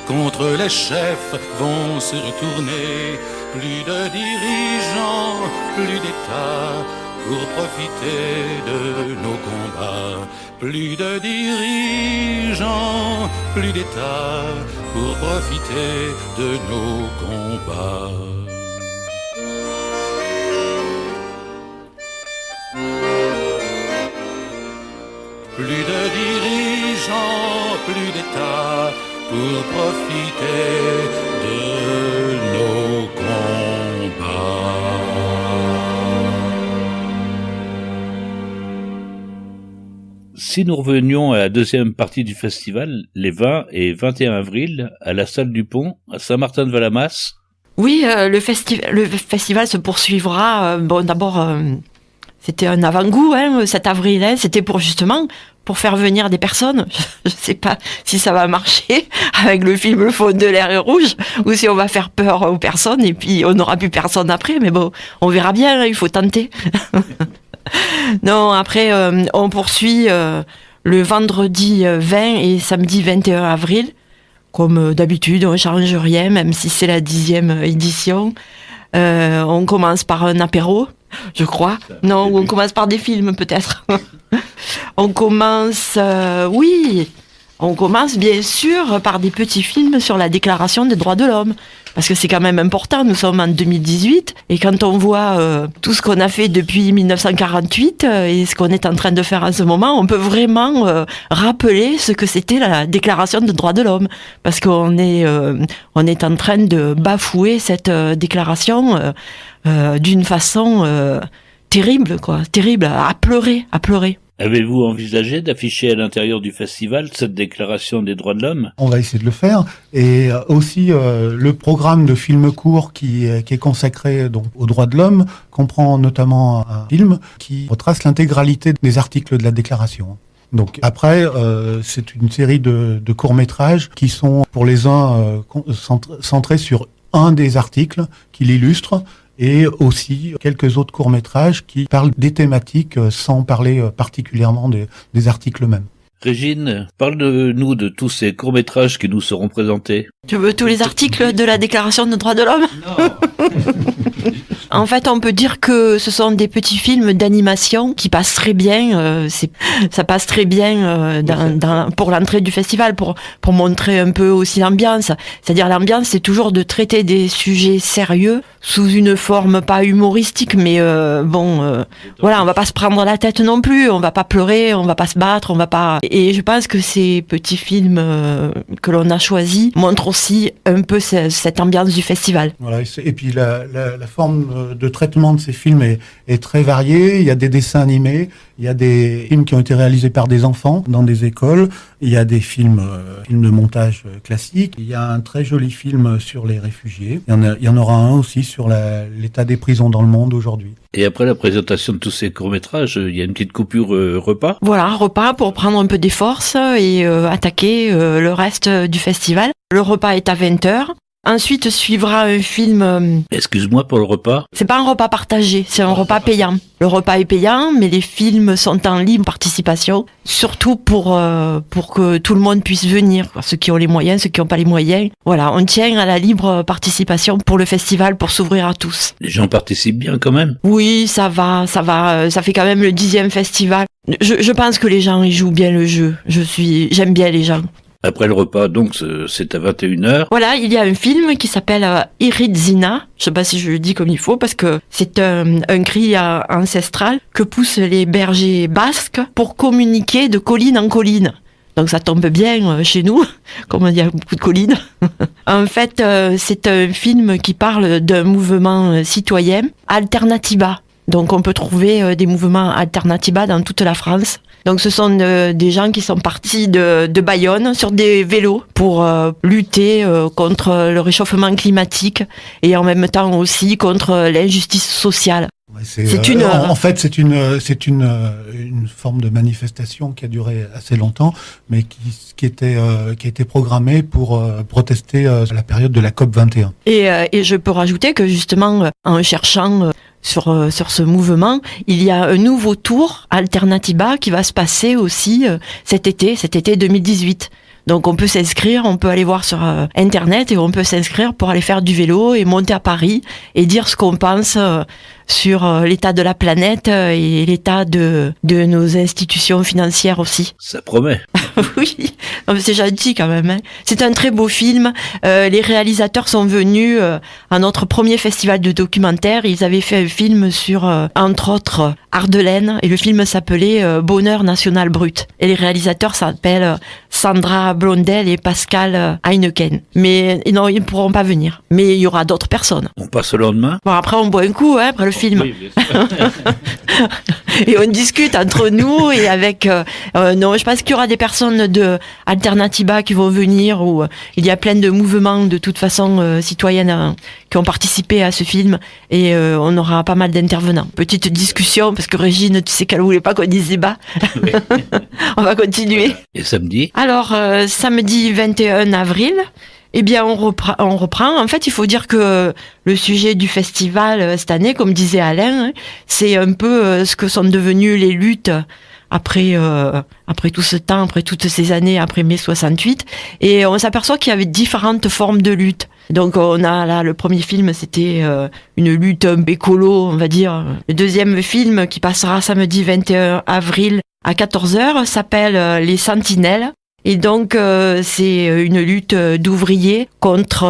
contre les chefs vont se retourner. Plus de dirigeants, plus d'États pour profiter de nos combats. Plus de dirigeants, plus d'États pour profiter de nos combats. Plus de dirigeants, plus d'États pour profiter de nos combats. Si nous revenions à la deuxième partie du festival, les 20 et 21 avril, à la salle du Pont, à Saint-Martin-de-Valamasse, Oui, le festival se poursuivra. D'abord, c'était un avant-goût, cet avril. C'était pour faire venir des personnes. Je sais pas si ça va marcher avec le film Le Faune de l'air est rouge ou si on va faire peur aux personnes et puis on n'aura plus personne après. Mais bon, on verra bien, il faut tenter. Non, après, on poursuit le vendredi 20 et samedi 21 avril. Comme d'habitude, on ne change rien, même si c'est la 10e édition. On commence par un apéro, je crois. Non, ou on commence par des films, peut-être. On commence bien sûr par des petits films sur la Déclaration des droits de l'homme. Parce que c'est quand même important, nous sommes en 2018, et quand on voit tout ce qu'on a fait depuis 1948 et ce qu'on est en train de faire en ce moment, on peut vraiment rappeler ce que c'était la Déclaration des droits de l'homme. Parce qu'on est en train de bafouer cette déclaration d'une façon terrible, à pleurer. Avez-vous envisagé d'afficher à l'intérieur du festival cette déclaration des droits de l'homme ? On va essayer de le faire. Et aussi, le programme de films courts qui est consacré donc aux droits de l'homme comprend notamment un film qui retrace l'intégralité des articles de la déclaration. Donc après, c'est une série de courts-métrages qui sont pour les uns centrés sur un des articles qui l'illustrent, et aussi quelques autres courts-métrages qui parlent des thématiques sans parler particulièrement des articles eux-mêmes. Régine, parle-nous de tous ces courts-métrages qui nous seront présentés. Tu veux tous les articles de la Déclaration des droits de l'homme ? Non. En fait, on peut dire que ce sont des petits films d'animation qui passent très bien. Ça passe très bien pour l'entrée du festival, pour montrer un peu aussi l'ambiance. C'est-à-dire l'ambiance, c'est toujours de traiter des sujets sérieux sous une forme pas humoristique, mais voilà, on va pas se prendre la tête non plus. On va pas pleurer, on va pas se battre, on va pas. Et je pense que ces petits films que l'on a choisis montrent aussi un peu cette ambiance du festival. Voilà, et puis la forme de traitement de ces films est très variée. Il y a des dessins animés, il y a des films qui ont été réalisés par des enfants dans des écoles, il y a des films de montage classiques, il y a un très joli film sur les réfugiés, il y en aura un aussi sur l'état des prisons dans le monde aujourd'hui. Et après la présentation de tous ces courts-métrages, il y a une petite coupure repas ? Voilà, repas pour prendre un peu des forces et attaquer le reste du festival. Le repas est à 20h. Ensuite suivra un film... Excuse-moi pour le repas. C'est pas un repas partagé, c'est un repas payant. Le repas est payant, mais les films sont en libre participation, surtout pour que tout le monde puisse venir. Ceux qui ont les moyens, ceux qui n'ont pas les moyens. Voilà, on tient à la libre participation pour le festival, pour s'ouvrir à tous. Les gens participent bien quand même ? Oui, ça va, ça fait quand même le 10e festival. Je pense que les gens ils jouent bien le jeu. J'aime bien les gens. Après le repas, donc, c'est à 21h. Voilà, il y a un film qui s'appelle Iridzina. Je sais pas si je le dis comme il faut, parce que c'est un cri ancestral que poussent les bergers basques pour communiquer de colline en colline. Donc ça tombe bien chez nous, comme il y a beaucoup de collines. En fait, c'est un film qui parle d'un mouvement citoyen, Alternatiba. Donc on peut trouver des mouvements Alternatiba dans toute la France. Donc ce sont des gens qui sont partis de Bayonne sur des vélos pour lutter contre le réchauffement climatique et en même temps aussi contre l'injustice sociale. En fait, c'est une forme de manifestation qui a duré assez longtemps, mais qui a été programmée pour protester à la période de la COP 21. Et je peux rajouter que justement, en cherchant sur ce mouvement, il y a un nouveau tour Alternatiba qui va se passer aussi cet été 2018. Donc on peut s'inscrire, on peut aller voir sur Internet et on peut s'inscrire pour aller faire du vélo et monter à Paris et dire ce qu'on pense sur l'état de la planète et l'état de nos institutions financières aussi. Ça promet. Oui, non, mais c'est gentil quand même. Hein. C'est un très beau film. Les réalisateurs sont venus à notre premier festival de documentaire. Ils avaient fait un film sur, entre autres, Ardeleine. Et le film s'appelait Bonheur national brut. Et les réalisateurs s'appellent Sandra Blondel et Pascal Heineken. Mais non, ils ne pourront pas venir. Mais il y aura d'autres personnes. On passe au lendemain. Bon, après, on boit un coup. Hein. Après le film. Oui, bien sûr. Et on discute entre nous et avec non, je pense qu'il y aura des personnes de Alternatiba qui vont venir, où il y a plein de mouvements de toute façon citoyennes qui ont participé à ce film, et on aura pas mal d'intervenants. Petite discussion, parce que Régine, tu sais qu'elle voulait pas qu'on dise débat. Oui. On va continuer. Et samedi? Alors samedi 21 avril, eh bien, on reprend. En fait, il faut dire que le sujet du festival cette année, comme disait Alain, c'est un peu ce que sont devenues les luttes après tout ce temps, après toutes ces années, après mai 68. Et on s'aperçoit qu'il y avait différentes formes de lutte. Donc, on a là, le premier film, c'était une lutte un peu écolo, on va dire. Le deuxième film, qui passera samedi 21 avril à 14h, s'appelle Les Sentinelles. Et donc, c'est une lutte d'ouvriers contre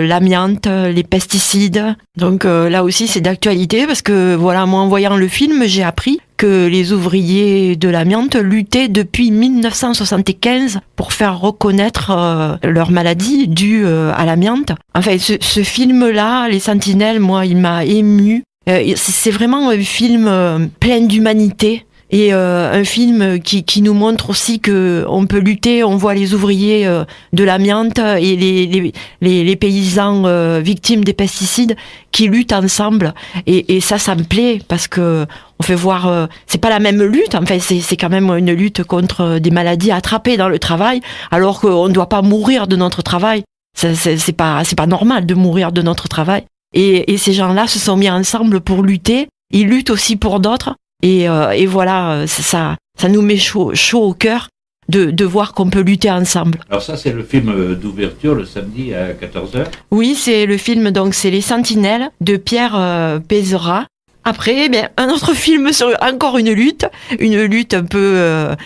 l'amiante, les pesticides. Donc là aussi, c'est d'actualité, parce que voilà, moi, en voyant le film, j'ai appris que les ouvriers de l'amiante luttaient depuis 1975 pour faire reconnaître leur maladie due à l'amiante. Enfin, ce film-là, Les Sentinelles, moi, il m'a ému. C'est vraiment un film plein d'humanité. Et un film qui nous montre aussi que on peut lutter. On voit les ouvriers de l'amiante et les paysans victimes des pesticides qui luttent ensemble. Et ça me plaît, parce que on fait voir. C'est pas la même lutte. Enfin, c'est quand même une lutte contre des maladies attrapées dans le travail, alors qu'on ne doit pas mourir de notre travail. C'est pas normal de mourir de notre travail. Et ces gens-là se sont mis ensemble pour lutter. Ils luttent aussi pour d'autres. Et voilà, ça nous met chaud au cœur de voir qu'on peut lutter ensemble. Alors ça, c'est le film d'ouverture, le samedi à 14h. Oui, c'est le film, donc c'est Les Sentinelles de Pierre Pézera. Après, un autre film sur encore une lutte un peu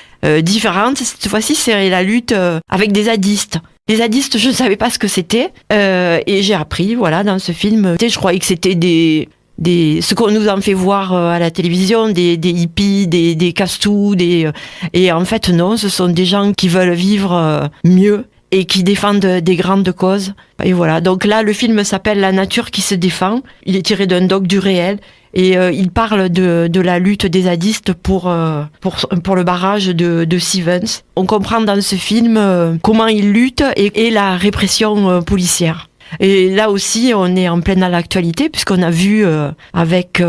différente. Cette fois-ci, c'est la lutte avec des zadistes. Les zadistes, je ne savais pas ce que c'était, et j'ai appris, voilà, dans ce film. Je croyais que c'était ce qu'on nous en fait voir à la télévision, des hippies, des castous, et en fait non, ce sont des gens qui veulent vivre mieux et qui défendent des grandes causes. Et voilà, donc là le film s'appelle La nature qui se défend. Il est tiré d'un doc du réel, et il parle de la lutte des zadistes pour le barrage de Stevens. On comprend dans ce film comment ils luttent et la répression policière. Et là aussi, on est en pleine dans l'actualité, puisqu'on a vu avec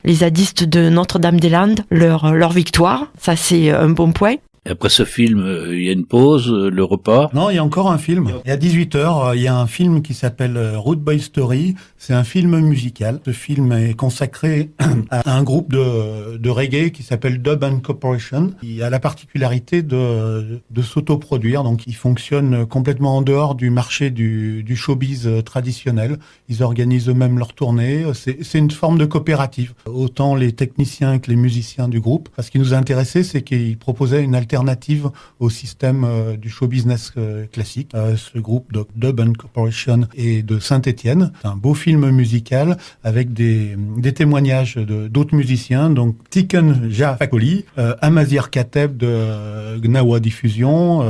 les zadistes de Notre-Dame-des-Landes leur victoire. Ça, c'est un bon point. Et après ce film, il y a une pause, le repas. Non, il y a encore un film. Et à 18h, il y a un film qui s'appelle Root Boy Story. C'est un film musical. Ce film est consacré à un groupe de reggae qui s'appelle Dub and Corporation. Il a la particularité de s'autoproduire. Donc, ils fonctionnent complètement en dehors du marché du showbiz traditionnel. Ils organisent eux-mêmes leurs tournées. C'est une forme de coopérative. Autant les techniciens que les musiciens du groupe. Ce qui nous a intéressé, c'est qu'ils proposaient une alternative au système du show business classique. Ce groupe de Dub and Corporation est de Saint-Étienne. C'est un beau film musical avec des témoignages d'autres musiciens, donc Tiken Jah Fakoly, Amazir Kateb de Gnawa Diffusion,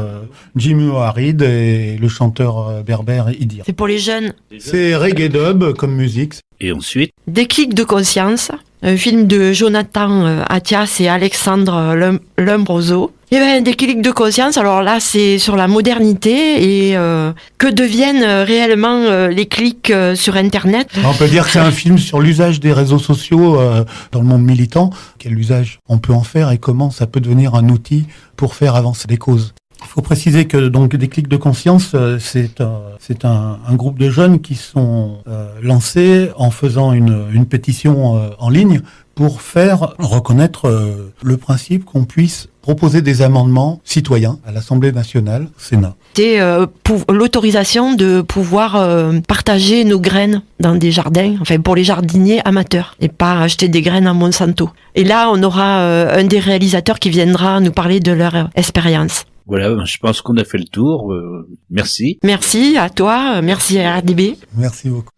Jimmy O'Harid et le chanteur berbère Idir. C'est pour les jeunes. C'est reggae dub comme musique. Et ensuite, Déclic de conscience, un film de Jonathan Attias et Alexandre Lombroso. Et Déclic de conscience, alors là c'est sur la modernité et que deviennent réellement les clics sur Internet. On peut dire que c'est un film sur l'usage des réseaux sociaux dans le monde militant. Quel usage on peut en faire et comment ça peut devenir un outil pour faire avancer les causes. Il faut préciser que donc Déclic de conscience, c'est un groupe de jeunes qui sont lancés en faisant une pétition en ligne pour faire reconnaître le principe qu'on puisse proposer des amendements citoyens à l'Assemblée nationale, Sénat. C'est pour l'autorisation de pouvoir partager nos graines dans des jardins, enfin pour les jardiniers amateurs, et pas acheter des graines à Monsanto. Et là, on aura un des réalisateurs qui viendra nous parler de leur expérience. voilà, je pense qu'on a fait le tour. Merci. Merci à toi, merci à RDB. Merci beaucoup.